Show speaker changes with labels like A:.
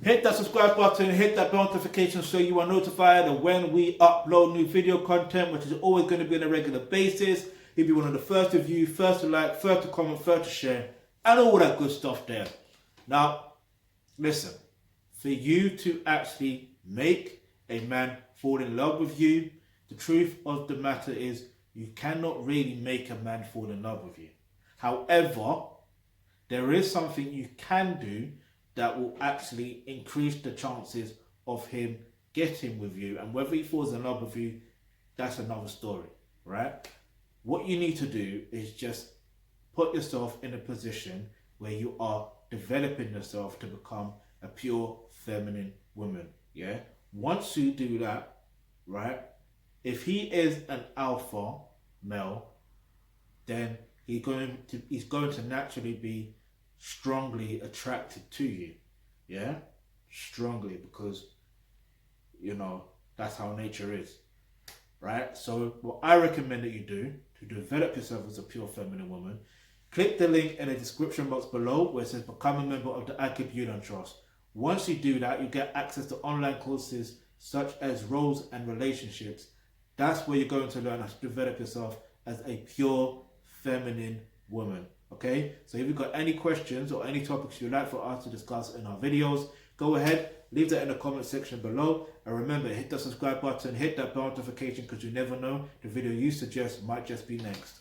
A: Hit that subscribe button, hit that bell notification so you are notified of when we upload new video content, which is always going to be on a regular basis. He'll be one of the first to view, first to like, first to comment, first to share, and all that good stuff there. Now, listen, for you to actually make a man fall in love with you, the truth of the matter is you cannot really make a man fall in love with you. However, there is something you can do that will actually increase the chances of him getting with you. And whether he falls in love with you, that's another story, right? What you need to do is just put yourself in a position where you are developing yourself to become a pure feminine woman, yeah? Once you do that, right, if he is an alpha male, then he's going to naturally be strongly attracted to you, yeah, strongly, because that's how nature is, right? So what I recommend that you do to develop yourself as a pure feminine woman, click the link in the description box below where it says become a member of the Akib Yulan Trust. Once you do that, you get access to online courses such as roles and relationships. That's where you're going to learn how to develop yourself as a pure feminine woman. Okay, so if you've got any questions or any topics you'd like for us to discuss in our videos, go ahead, leave that in the comment section below. And remember, hit the subscribe button, hit that bell notification, because you never know, the video you suggest might just be next.